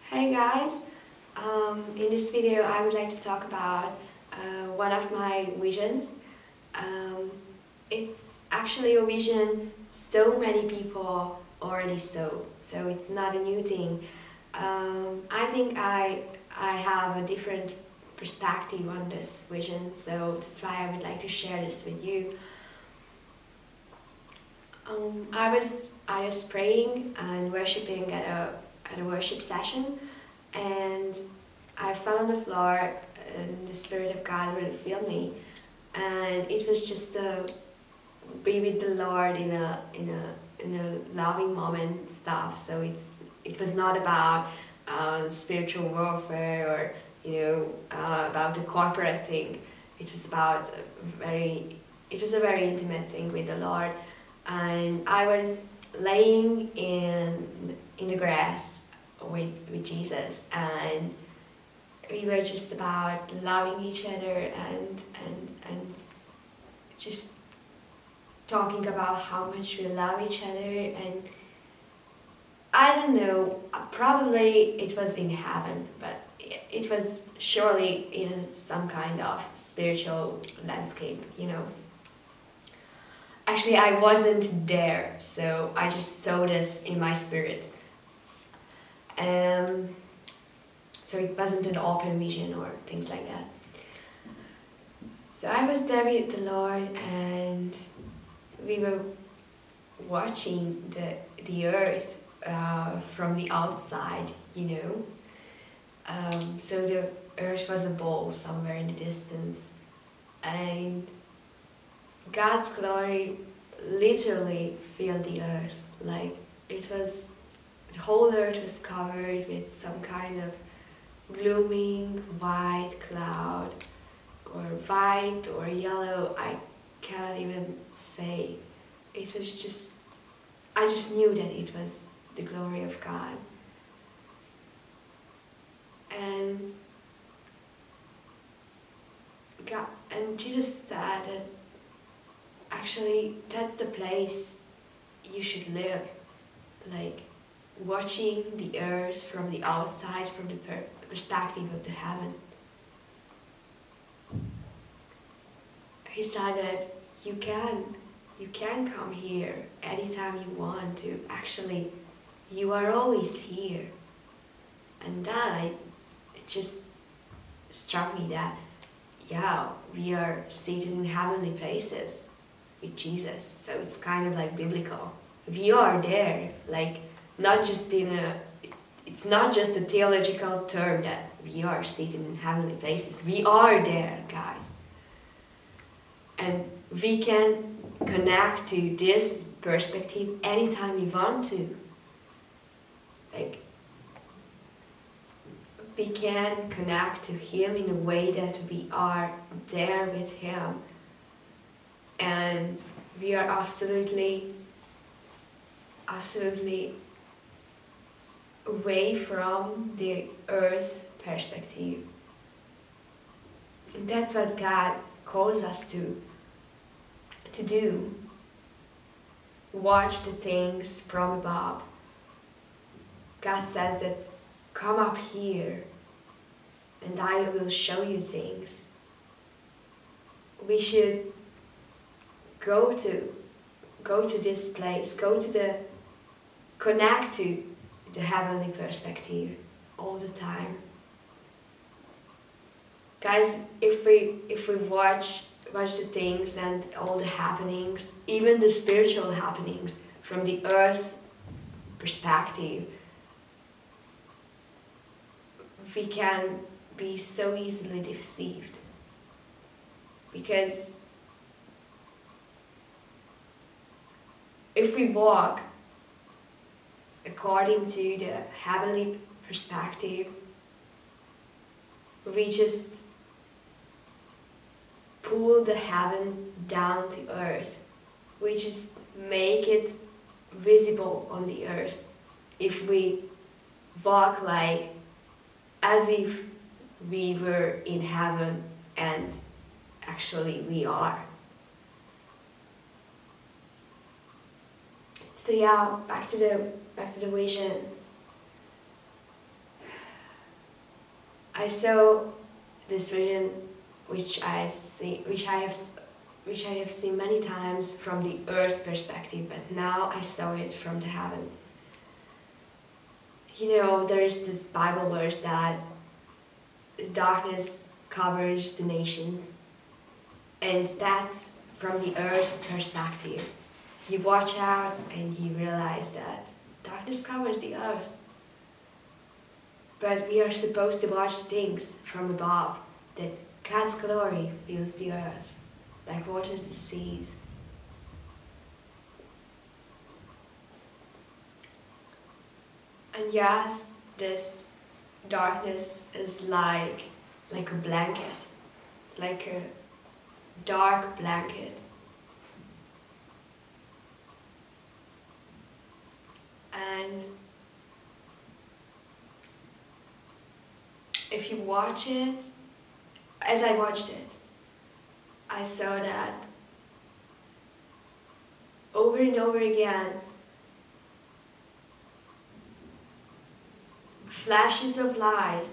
Hey guys, in this video I would like to talk about one of my visions. It's actually a vision so many people already saw, so it's not a new thing. I think I have a different perspective on this vision, so that's why I would like to share this with you. I was praying and worshipping at a worship session, and I fell on the floor and the Spirit of God really filled me, and it was just to be with the Lord in a loving moment stuff. So it was not about spiritual warfare or about the corporate thing. It was about it was a very intimate thing with the Lord, and I was laying in the grass with Jesus, and we were just about loving each other and just talking about how much we love each other. And I don't know, probably it was in heaven, but it was surely in some kind of spiritual landscape, Actually, I wasn't there, so I just saw this in my spirit. So it wasn't an open vision or things like that. So I was there with the Lord, and we were watching the earth from the outside, So the earth was a ball somewhere in the distance, and God's glory literally filled the earth. Like the whole earth was covered with some kind of glooming white cloud, or white or yellow, I cannot even say. It was just, I just knew that it was the glory of God. And Jesus said that actually that's the place you should live, like watching the earth from the outside, from the perspective of the heaven. He said that you can come here anytime you want to. Actually, you are always here. And that it just struck me that, yeah, we are seated in heavenly places with Jesus. So it's kind of like biblical. We are there, like not just it's not just a theological term that we are seated in heavenly places. We are there, guys. And we can connect to this perspective anytime we want to. Like, we can connect to Him in a way that we are there with Him. And we are absolutely away from the earth perspective. And that's what God calls us to do. Watch the things from above. God says that, come up here and I will show you things. We should go to this place, connect to the heavenly perspective all the time. Guys, if we watch the things and all the happenings, even the spiritual happenings from the earth perspective, we can be so easily deceived. Because if we walk according to the heavenly perspective, we just pull the heaven down to earth. We just make it visible on the earth. If we walk like as if we were in heaven, and actually we are. So yeah, back to the vision. I saw this vision which I have seen many times from the earth perspective, but now I saw it from the heaven. You know, there is this Bible verse that darkness covers the nations, and that's from the earth perspective. You watch out and you realize that darkness covers the earth. But we are supposed to watch things from above, that God's glory fills the earth, like waters the seas. And yes, this darkness is like a blanket, like a dark blanket. And if you watch it, as I watched it, I saw that over and over again, flashes of light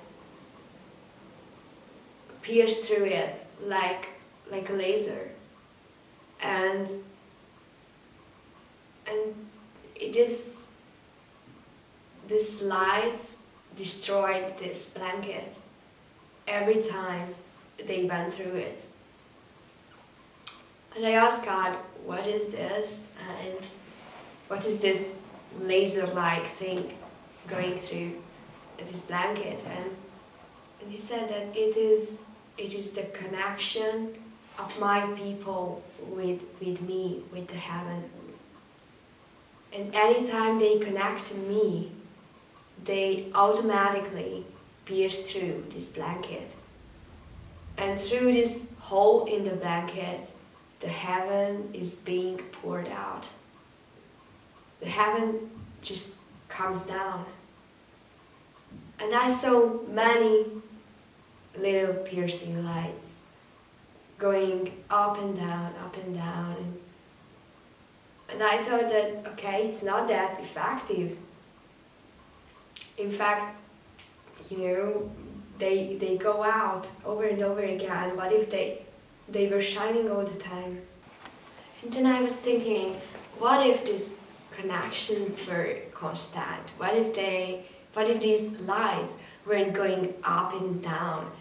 pierce through it like a laser, and this lights destroyed this blanket every time they went through it. And I asked God, what is this? And what is this laser-like thing going through this blanket? And he said that it is the connection of my people with me, with the heaven. And anytime they connect to me, they automatically pierce through this blanket. And through this hole in the blanket, the heaven is being poured out. The heaven just comes down. And I saw many little piercing lights going up and down, and I thought that, okay, it's not that effective. In fact, you know, they go out over and over again. What if they were shining all the time? And then I was thinking, what if these connections were constant? What if these lights weren't going up and down?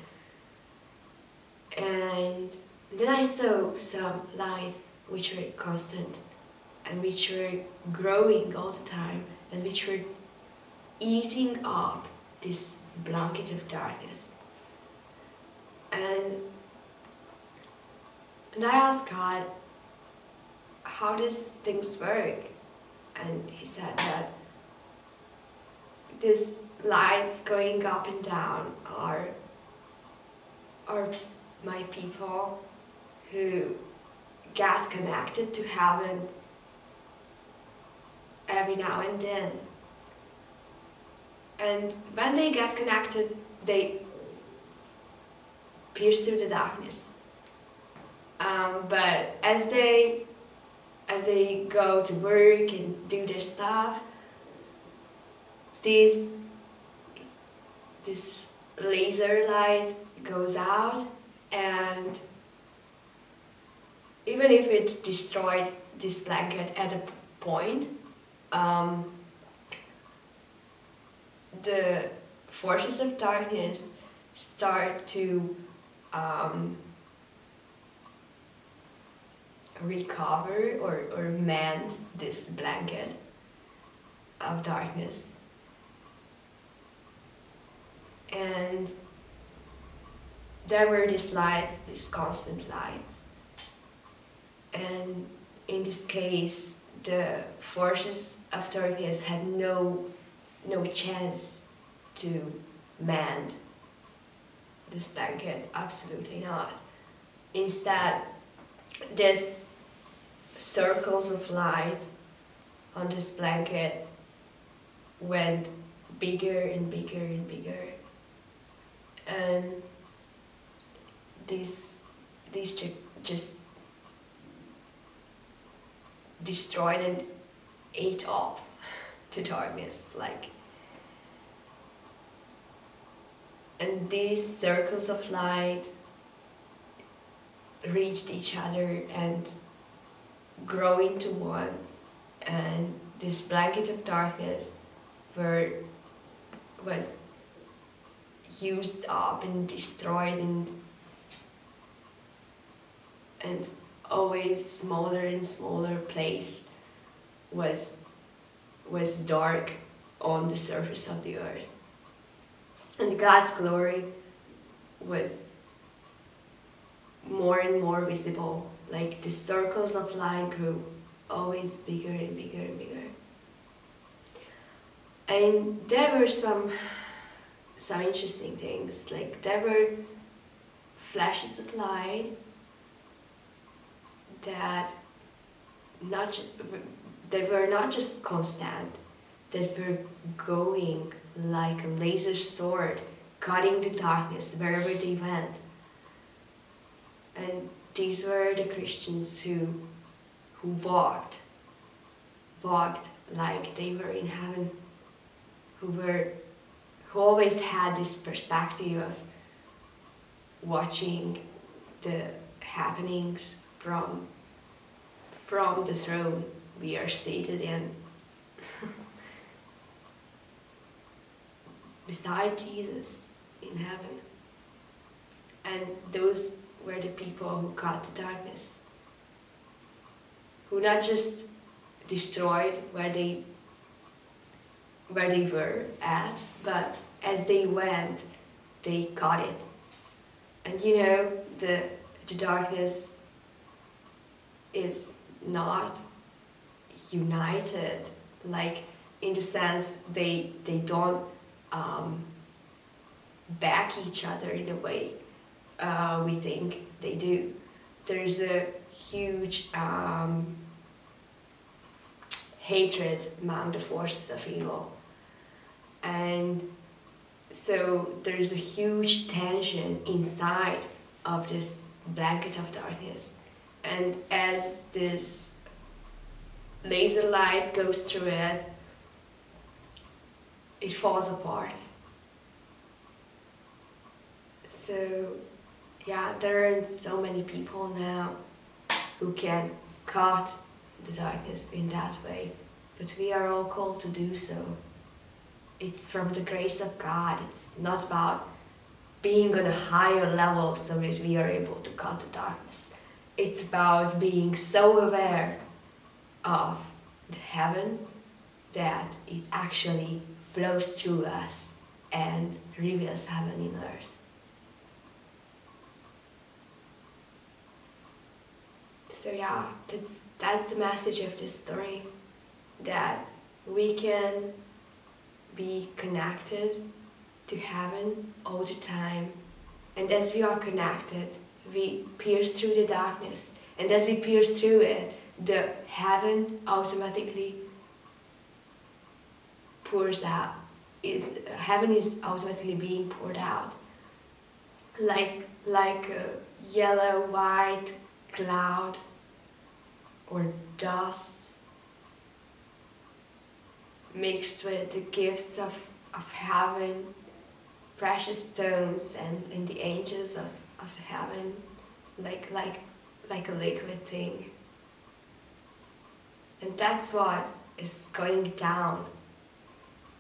And then I saw some lights which were constant and which were growing all the time and which were eating up this blanket of darkness. And I asked God, how does things work? And he said that these lights going up and down are my people who get connected to heaven every now and then. And when they get connected, they pierce through the darkness. But as they go to work and do their stuff, this laser light goes out, and even if it destroyed this blanket at a point, the forces of darkness start to recover or mend this blanket of darkness. And there were these lights, these constant lights. And in this case, the forces of darkness had no chance to mend this blanket, absolutely not. Instead, these circles of light on this blanket went bigger and bigger and bigger. And these just destroyed and ate up the darkness, like. And these circles of light reached each other and grow into one, and this blanket of darkness was used up and destroyed, and always smaller and smaller place was dark on the surface of the earth. And God's glory was more and more visible, like the circles of light grew always bigger and bigger and bigger. And there were some interesting things, like there were flashes of light that were not just constant, that were going like a laser sword, cutting the darkness wherever they went. And these were the Christians who walked like they were in heaven, who always had this perspective of watching the happenings from the throne we are seated in. Beside Jesus in heaven. And those were the people who cut the darkness, who not just destroyed where they were at, but as they went, they cut it. And you know, the darkness is not united, like in the sense they don't back each other in a way we think they do. There's a huge hatred among the forces of evil, and so there's a huge tension inside of this blanket of darkness, and as this laser light goes through it, it falls apart. So yeah, there are so many people now who can cut the darkness in that way, but we are all called to do so. It's from the grace of God. It's not about being on a higher level so that we are able to cut the darkness. It's about being so aware of the heaven that it actually flows through us and reveals heaven in earth. So yeah, that's the message of this story, that we can be connected to heaven all the time, and as we are connected, we pierce through the darkness, and as we pierce through it, the heaven automatically pours out. Heaven is automatically being poured out, like a yellow white cloud or dust mixed with the gifts of heaven, precious stones and the angels of the heaven, like a liquid thing. And that's what is going down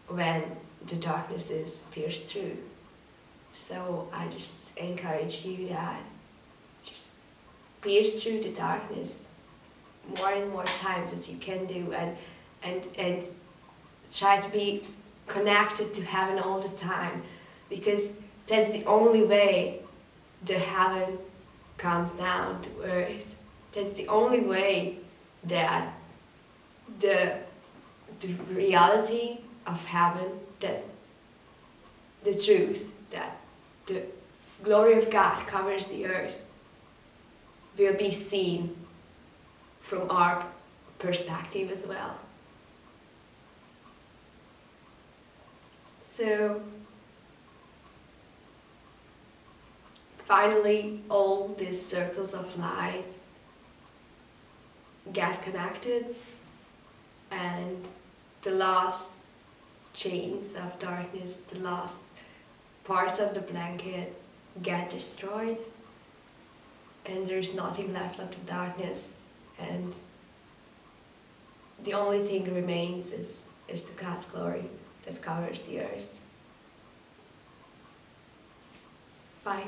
when the darkness is pierced through. So I just encourage you that just pierce through the darkness more and more times as you can do, and try to be connected to heaven all the time, because that's the only way the heaven comes down to earth. That's the only way that the reality of heaven, that the truth, that the glory of God covers the earth, will be seen from our perspective as well. So finally, all these circles of light get connected, and the last chains of darkness, the last parts of the blanket get destroyed, and there's nothing left of the darkness, and the only thing remains is the God's glory that covers the earth. Bye.